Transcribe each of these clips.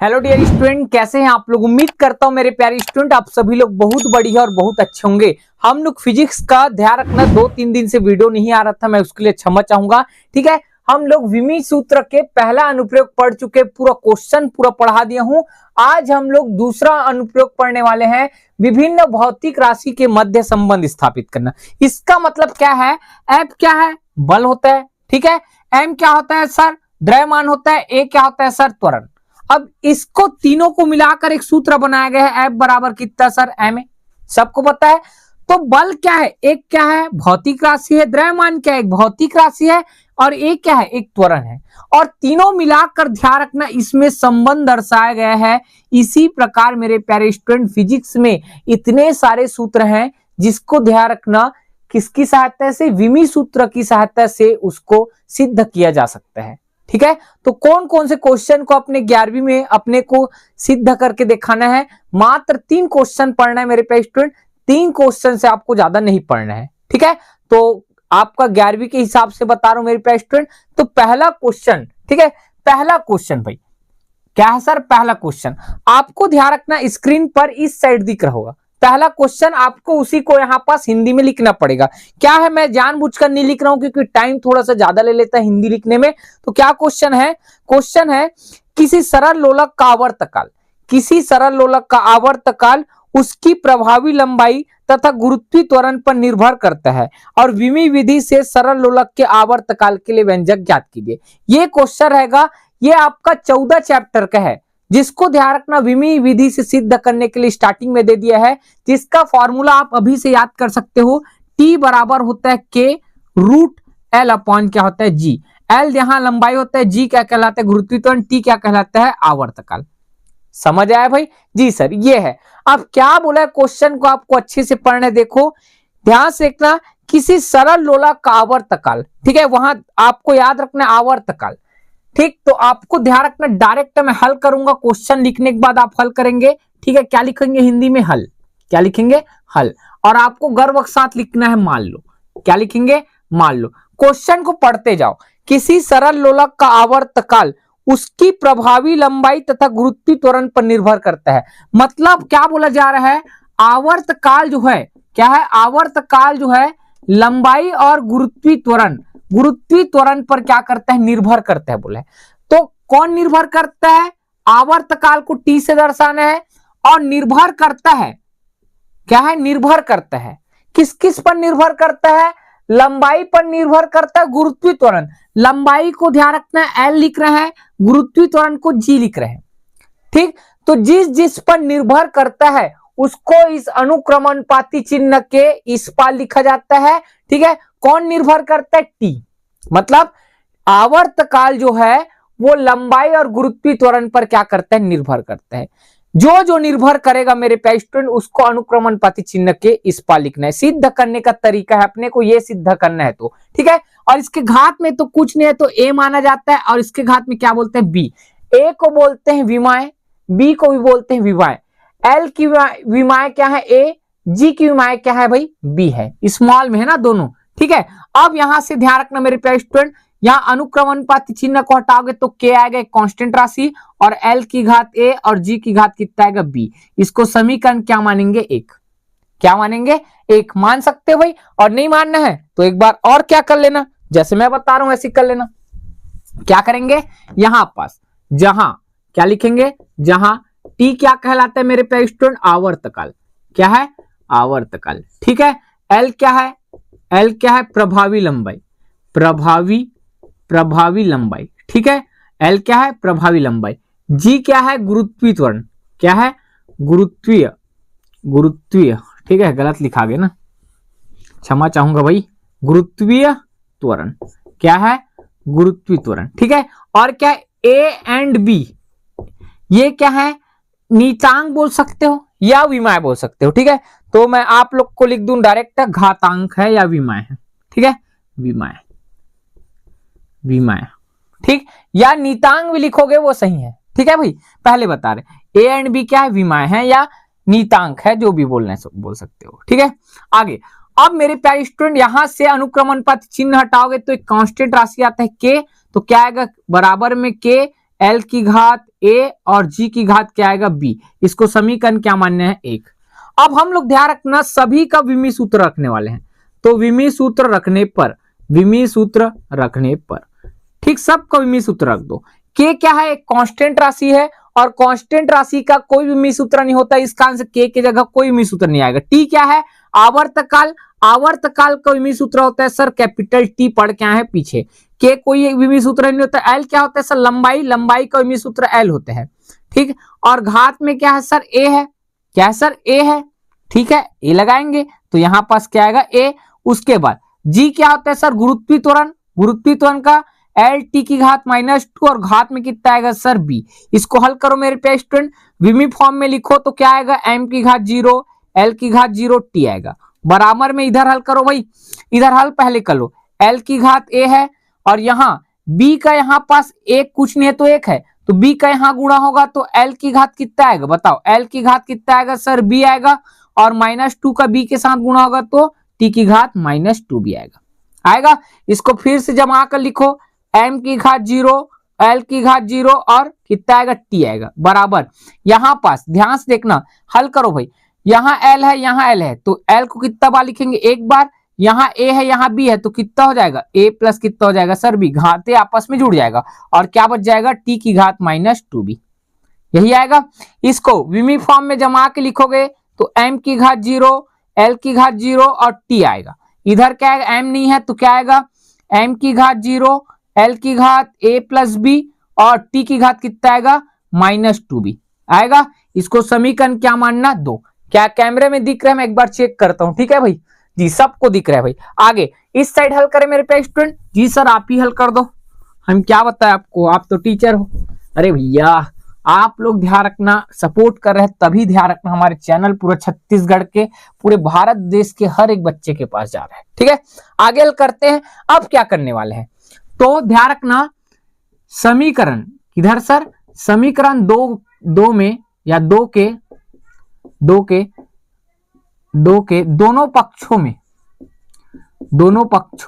Hello dear student, कैसे हैं आप लोग। उम्मीद करता हूं मेरे प्यारे स्टूडेंट आप सभी लोग बहुत बढ़िया और बहुत अच्छे होंगे। हम लोग फिजिक्स का ध्यान रखना, 2-3 दिन से वीडियो नहीं आ रहा था, मैं उसके लिए क्षमा चाहूंगा। ठीक है, हम लोग विमी सूत्र के पहला अनुप्रयोग पढ़ चुके, पूरा क्वेश्चन पूरा पढ़ा दिया हूं। आज हम लोग दूसरा अनुप्रयोग पढ़ने वाले हैं, विभिन्न भौतिक राशि के मध्य संबंध स्थापित करना। इसका मतलब क्या है, एफ क्या है, बल होता है। ठीक है, एम क्या होता है सर, द्रव्यमान होता है। ए क्या होता है सर, त्वरण। अब इसको तीनों को मिलाकर एक सूत्र बनाया गया है, एफ बराबर कितना सर, एम ए, सबको पता है। तो बल क्या है, एक क्या है भौतिक राशि है, द्रव्यमान क्या है एक भौतिक राशि है, और एक क्या है, एक त्वरण है। और तीनों मिलाकर ध्यान रखना इसमें संबंध दर्शाया गया है। इसी प्रकार मेरे प्यारे स्टूडेंट फिजिक्स में इतने सारे सूत्र हैं जिसको ध्यान रखना किसकी सहायता से, विमी सूत्र की सहायता से उसको सिद्ध किया जा सकता है। ठीक है, तो कौन कौन से क्वेश्चन को अपने 11वीं में अपने को सिद्ध करके दिखाना है। मात्र 3 क्वेश्चन पढ़ना है मेरे प्यारे स्टूडेंट, 3 क्वेश्चन से आपको ज्यादा नहीं पढ़ना है। ठीक है, तो आपका 11वीं के हिसाब से बता रहा हूं मेरे प्यारे स्टूडेंट। तो पहला क्वेश्चन, ठीक है, पहला क्वेश्चन भाई क्या है सर, पहला क्वेश्चन आपको ध्यान रखना स्क्रीन पर इस साइड दिख रहा होगा। पहला क्वेश्चन आपको उसी को यहां पास हिंदी में लिखना पड़ेगा। क्या है, मैं जानबूझकर नहीं लिख रहा हूं क्योंकि टाइम थोड़ा सा ज्यादा ले लेता है हिंदी लिखने में। तो क्या क्वेश्चन है, क्वेश्चन है किसी सरल लोलक का आवर्तकाल, किसी सरल लोलक का आवर्तकाल उसकी प्रभावी लंबाई तथा गुरुत्वीय त्वरण पर निर्भर करता है और विमी विधि से सरल लोलक के आवर्तकाल के लिए व्यंजक ज्ञात कीजिए। ये क्वेश्चन रहेगा, ये आपका 14 चैप्टर का है, जिसको ध्यान रखना विमी विधि से सिद्ध करने के लिए स्टार्टिंग में दे दिया है, जिसका फॉर्मूला आप अभी से याद कर सकते हो। टी बराबर होता है के रूट एल अपॉन क्या होता है जी। एल यहां लंबाई होता है, जी क्या कहलाता है गुरुत्वीय त्वरण, टी क्या कहलाता है आवर्तकाल। समझ आया भाई जी सर, ये है। अब क्या बोला है क्वेश्चन को आपको अच्छे से पढ़ने, देखो ध्यान से देखना, किसी सरल लोलक का आवर्तकाल। ठीक है, वहां आपको याद रखना आवर्तकाल। ठीक, तो आपको ध्यान रखना डायरेक्ट मैं हल करूंगा, क्वेश्चन लिखने के बाद आप हल करेंगे। ठीक है, क्या लिखेंगे हिंदी में, हल। क्या लिखेंगे, हल। और आपको गर्व के साथ लिखना है मान लो। क्या लिखेंगे, मान लो। क्वेश्चन को पढ़ते जाओ, किसी सरल लोलक का आवर्तकाल उसकी प्रभावी लंबाई तथा गुरुत्वीय त्वरण पर निर्भर करता है। मतलब क्या बोला जा रहा है, आवर्तकाल जो है क्या है, आवर्तकाल जो है लंबाई और गुरुत्वीय त्वरण पर क्या करता है, निर्भर करता है बोले। तो कौन निर्भर करता है, आवर्तकाल को टी से दर्शाना है, और निर्भर करता है क्या है, निर्भर करता है किस किस पर निर्भर करता है, लंबाई पर निर्भर करता है, गुरुत्वीय त्वरण। लंबाई को ध्यान रखना है एल लिख रहे हैं, गुरुत्वीय त्वरण को जी लिख रहे हैं। ठीक, तो जिस जिस पर निर्भर करता है उसको इस अनुक्रमणपाती चिन्ह के इस पार लिखा जाता है। ठीक है, कौन निर्भर करता है, टी। मतलब आवर्तकाल जो है वो लंबाई और गुरुत्वीय त्वरण पर क्या करता है, निर्भर करता है। जो जो निर्भर करेगा मेरे प्यारे स्टूडेंट उसको अनुक्रमणपाती चिन्ह के इस पार लिखना है। सिद्ध करने का तरीका है, अपने को ये सिद्ध करना है तो ठीक है। और इसके घात में तो कुछ नहीं है, तो ए माना जाता है, और इसके घात में क्या बोलते हैं, बी। ए को बोलते हैं विमाएं, बी को भी बोलते हैं विमाएं। एल की विमाएं क्या है, ए। जी की विमाएं क्या है भाई, बी है। स्मॉल में है ना दोनों। ठीक है, अब यहां से ध्यान रखना मेरे प्यारे स्टूडेंट, यहाँ अनुक्रमणपाती चिन्ह को हटाओगे तो के आएगा एक कांस्टेंट राशि, और एल की घात ए और जी की घात कितना आएगा, बी। इसको समीकरण क्या मानेंगे, एक। क्या मानेंगे, एक मान सकते हो भाई। और नहीं मानना है तो एक बार और क्या कर लेना, जैसे मैं बता रहा हूं ऐसे कर लेना। क्या करेंगे, यहां पास जहां क्या लिखेंगे, जहां टी क्या कहलाता है मेरे प्यारे स्टूडेंट, आवर्तकाल। क्या है, आवर्तकाल। ठीक है, एल क्या है, एल क्या है, प्रभावी लंबाई, प्रभावी लंबाई। ठीक है, एल क्या है, प्रभावी लंबाई। जी क्या है, गुरुत्वीय त्वरण। क्या है, गुरुत्वीय। ठीक है, गलत लिखा गया ना, क्षमा चाहूंगा भाई। गुरुत्वीय त्वरण क्या है, गुरुत्वीय त्वरण। ठीक है, और क्या है, ए एंड बी, ये क्या है, नीचांक बोल सकते हो या विमाएं बोल सकते हो। ठीक है, तो मैं आप लोग को लिख दूं डायरेक्ट, घातांक है या विमाएं है। ठीक है, विमाएं। ठीक, या नीतांक भी लिखोगे वो सही है। ठीक है भाई, पहले बता रहे ए एंड बी क्या है, विमाएं है या नीतांक है, जो भी बोलना है बोल सकते हो। ठीक है, आगे अब मेरे प्यारे स्टूडेंट यहां से अनुक्रमणपाती चिन्ह हटाओगे तो एक कांस्टेंट राशि आता है के, तो क्या आएगा बराबर में के L की घात A और G की घात क्या आएगा B। इसको समीकरण क्या मानना है 1। अब हम लोग ध्यान रखना सभी का विमी सूत्र रखने वाले हैं, तो विमी सूत्र रखने पर ठीक सबका विमी सूत्र रख दो। K क्या है, एक कांस्टेंट राशि है और कांस्टेंट राशि का कोई विमी सूत्र नहीं होता, इसका आंसर K की जगह कोई विमी सूत्र नहीं आएगा। T क्या है, आवर्तकाल का विमी सूत्र होता है सर कैपिटल T, पढ़ क्या है पीछे। K कोई विमी सूत्र नहीं होता। L क्या होता है सर, लंबाई का विमी सूत्र L होते हैं, ठीक। और घात में क्या है सर, A है, क्या है सर A है, ठीक है, A लगाएंगे तो यहां पास क्या आएगा A। उसके बाद G क्या होता है सर, गुरुत्वीय त्वरण का L T की घात -2 और घात में कितना आएगा सर B। इसको हल करो मेरे प्यारे स्टूडेंट, विमी फॉर्म में लिखो तो क्या आएगा m की घात 0 L की घात 0 T आएगा। बराबर में इधर हल करो भाई, इधर हल पहले कर लो। L की घात A है और यहाँ B का यहाँ पास एक कुछ नहीं है तो 1 है, तो B का यहाँ गुणा होगा तो L की घात कितना आएगा बताओ, L की घात कितना आएगा सर B आएगा, और -2 का B के साथ गुणा होगा तो T की घात -2B आएगा। इसको फिर से जमा कर लिखो, m की घात 0 L की घात 0 और कितना आएगा T आएगा, बराबर। यहां पास ध्यान से देखना, हल करो भाई, यहाँ L है यहाँ L है तो L को कितना बार लिखेंगे, एक बार। यहाँ A है यहाँ B है तो कितना हो जाएगा A प्लस कितना हो जाएगा सर B, घाते आपस में जुड़ जाएगा और क्या बच जाएगा T की घात -2B, यही आएगा। इसको विमी फॉर्म में जमा के लिखोगे तो m की घात 0 L की घात 0 और T आएगा। इधर क्या आएगा, m नहीं है तो क्या आएगा m की घात 0 L की घात A प्लस B और T की घात कितना आएगा -2B आएगा। इसको समीकरण क्या मानना 2। क्या कैमरे में दिख रहा है, मैं एक बार चेक करता हूं, ठीक है भाई जी, सबको दिख रहा है भाई। आगे इस साइड हल करें मेरे प्यारे स्टूडेंट, जी सर आप ही हल कर दो, हम क्या बताएं आपको, आप तो टीचर हो। अरे भैया आप लोग ध्यान रखना, सपोर्ट कर रहे हैं तभी ध्यान रखना, हमारे चैनल पूरे छत्तीसगढ़ के, पूरे भारत देश के हर एक बच्चे के पास जा रहा है, ठीक है। आगे हल करते हैं। अब क्या करने वाले हैं, तो ध्यान रखना समीकरण किधर सर, समीकरण दो में या दो के दोनों पक्षों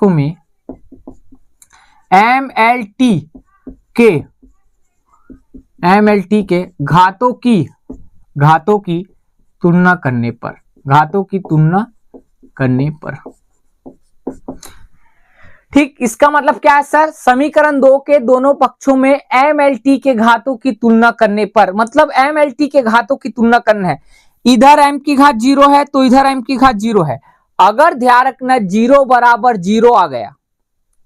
में MLT के घातों की तुलना करने पर ठीक। इसका मतलब क्या है सर, समीकरण 2 के दोनों पक्षों में MLT के घातों की तुलना करने पर, मतलब MLT के घातों की तुलना करना है। इधर m की घात 0 है तो इधर m की घात 0 है। अगर ध्यान रखना 0 बराबर 0 आ गया,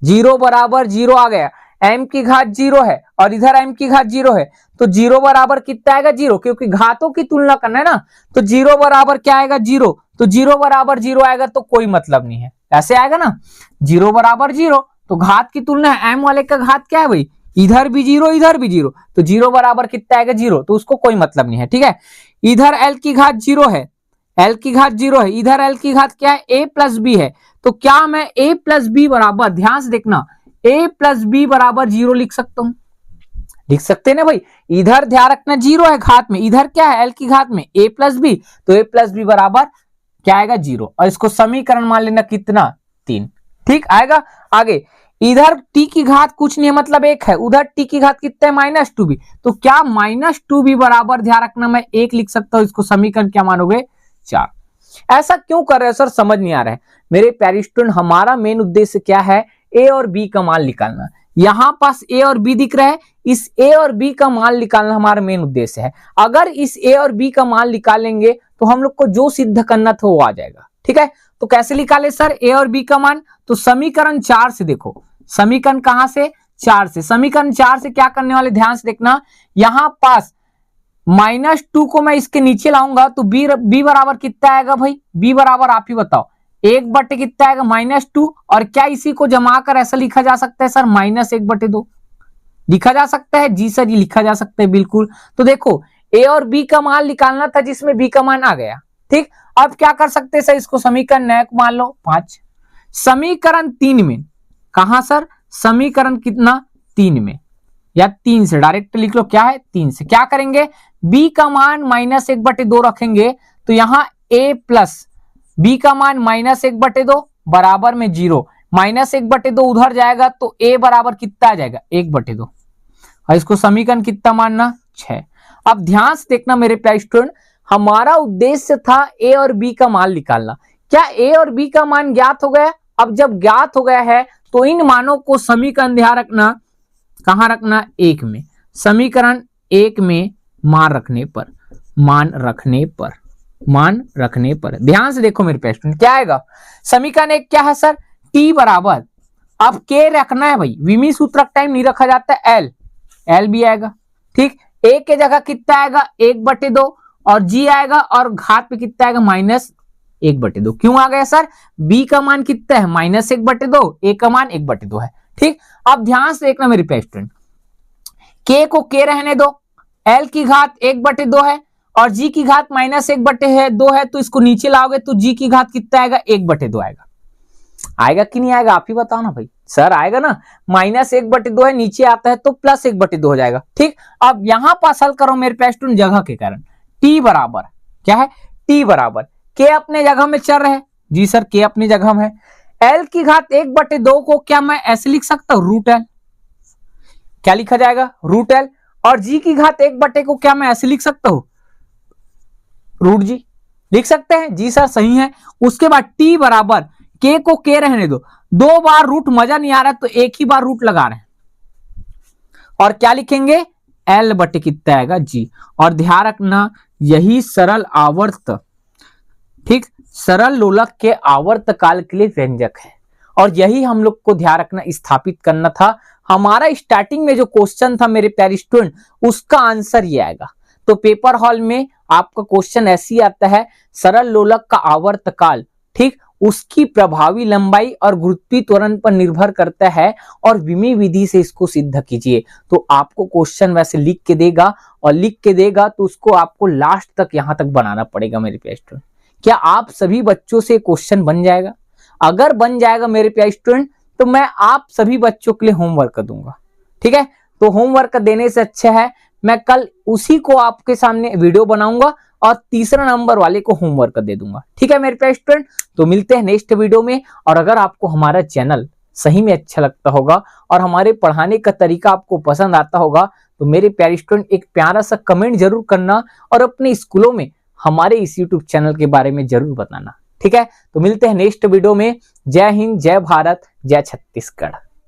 0 बराबर 0 आ गया, m की घात 0 है और इधर m की घात 0 है तो 0 बराबर कितना आएगा 0, क्योंकि घातों की तुलना करना है ना, तो 0 बराबर क्या आएगा 0, तो 0 बराबर 0 आएगा तो कोई मतलब नहीं है, ऐसे आएगा ना 0 बराबर 0 तो घात की तुलना है, m वाले का घात क्या है भाई, इधर भी 0 इधर भी 0, तो 0 बराबर कितना आएगा 0, तो उसको कोई मतलब नहीं है, ठीक है। इधर L की घात 0 है, L की घात 0 है, इधर L की घात क्या है A प्लस B है, तो क्या मैं A प्लस B बराबर, ध्यान से देखना, A प्लस B बराबर 0 लिख सकता हूं, लिख सकते हैं ना भाई। इधर ध्यान रखना 0 है घात में, इधर क्या है L की घात में A प्लस B, तो A प्लस B बराबर क्या आएगा 0, और इसको समीकरण मान लेना कितना 3, ठीक आएगा। आगे इधर t की घात कुछ नहीं है मतलब 1 है, उधर t की घात कितना है -2b, तो क्या -2b बराबर, ध्यान रखना मैं 1 लिख सकता हूं, इसको समीकरण क्या मानोगे 4। ऐसा क्यों कर रहे हो सर, समझ नहीं आ रहा है मेरे प्यारे स्टूडेंट। हमारा मेन उद्देश्य क्या है, a और b का मान निकालना। यहां पास a और b दिख रहा है, इस a और b का मान निकालना हमारा मेन उद्देश्य है। अगर इस a और b का मान निकालेंगे तो हम लोग को जो सिद्ध करना था वो आ जाएगा, ठीक है। तो कैसे निकाले सर a और b का मान, तो समीकरण 4 से देखो, समीकरण कहां से 4 से, समीकरण 4 से क्या करने वाले, ध्यान से देखना, यहां पास -2 को मैं इसके नीचे लाऊंगा तो b बराबर कितना आएगा भाई, b बराबर आप ही बताओ, 1/, कितना आएगा -2, और क्या इसी को जमा कर ऐसा लिखा जा सकता है सर -1/2 लिखा जा सकता है, जी सर ये लिखा जा सकता है बिल्कुल। तो देखो a और b का मान निकालना था जिसमें b का मान आ गया, ठीक। अब क्या कर सकते हैं सर, इसको समीकरण नया मान लो 5, समीकरण 3 में, कहां सर, समीकरण कितना 3 में, या 3 से डायरेक्ट लिख लो, क्या है 3 से क्या करेंगे, b का मान -1/2 रखेंगे तो यहां a प्लस b का मान -1/2 बराबर में 0, -1/2 उधर जाएगा तो a बराबर कितना आ जाएगा 1/2, और इसको समीकरण कितना मानना 6। अब ध्यान से देखना मेरे प्यारे स्टूडेंट, हमारा उद्देश्य था ए और बी का मान निकालना। क्या ए और बी का मान ज्ञात हो गया? अब जब ज्ञात हो गया है तो इन मानों को समीकरण ध्यान रखना, कहां रखना? 1 में। समीकरण 1 में मान रखने पर ध्यान से देखो मेरे पेस्टूडेंट, क्या आएगा? समीकरण 1 क्या है सर? टी बराबर, अब के रखना है भाई, विमी सूत्रक टाइम नहीं रखा जाता है, एल भी आएगा। ठीक, ए के जगह कितना आएगा? 1/2 और जी आएगा और घात पे कितना आएगा? -1/2। क्यों आ गया सर? बी का मान कितना है? -1/2, ए का मान 1/2 है। ठीक, अब ध्यान से देखना मेरे प्यारे स्टूडेंट, के को के रहने दो, एल की घात 1/2 है और जी की घात -1/2 है, तो इसको नीचे लाओगे तो जी की घात कितना आएगा? 1/2 आएगा। आएगा कि नहीं आएगा? आप ही बताओ ना भाई। सर आएगा ना, -1/2 है, नीचे आता है तो +1/2 हो जाएगा। ठीक, अब यहां पास हल करो मेरे प्यारे स्टूडेंट जगह के कारण। टी बराबर क्या है? टी बराबर के अपने जगह में चल रहे हैं जी सर, के अपनी जगह में है। एल की घात 1/2 को क्या मैं ऐसे लिख सकता हूं? √L। क्या लिखा जाएगा? √L। और जी की घात 1/2 को क्या मैं ऐसे लिख सकता हूं? √G। लिख सकते हैं जी सर, सही है। उसके बाद टी बराबर, के को के रहने दो, 2 बार रूट मजा नहीं आ रहा तो एक ही बार रूट लगा रहे हैं और क्या लिखेंगे? L बटे कितना आएगा? G। और ध्यान रखना यही सरल आवर्त, ठीक, सरल लोलक के आवर्त काल के लिए व्यंजक है और यही हम लोग को ध्यान रखना, स्थापित करना था। हमारा स्टार्टिंग में जो क्वेश्चन था मेरे प्यारे स्टूडेंट, उसका आंसर ये आएगा। तो पेपर हॉल में आपका क्वेश्चन ऐसे ही आता है, सरल लोलक का आवर्त काल, ठीक, उसकी प्रभावी लंबाई और गुरुत्वीय त्वरण पर निर्भर करता है और विमी विधि से इसको सिद्ध कीजिए। तो आपको क्वेश्चन वैसे लिख के देगा और लिख के देगा तो उसको आपको लास्ट तक यहां तक बनाना पड़ेगा मेरे प्यारे स्टूडेंट। क्या आप सभी बच्चों से क्वेश्चन बन जाएगा? अगर बन जाएगा मेरे प्यारे स्टूडेंट तो मैं आप सभी बच्चों के लिए होमवर्क दूंगा। ठीक है, तो होमवर्क देने से अच्छा है मैं कल उसी को आपके सामने वीडियो बनाऊंगा और तीसरा नंबर वाले को होमवर्क दे दूंगा। ठीक है मेरे प्यारे स्टूडेंट, तो मिलते हैं नेक्स्ट वीडियो में। और अगर आपको हमारा चैनल सही में अच्छा लगता होगा और हमारे पढ़ाने का तरीका आपको पसंद आता होगा तो मेरे प्यारे स्टूडेंट एक प्यारा सा कमेंट जरूर करना और अपने स्कूलों में हमारे इस यूट्यूब चैनल के बारे में जरूर बताना। ठीक है, तो मिलते हैं नेक्स्ट वीडियो में। जय हिंद, जय भारत, जय छत्तीसगढ़।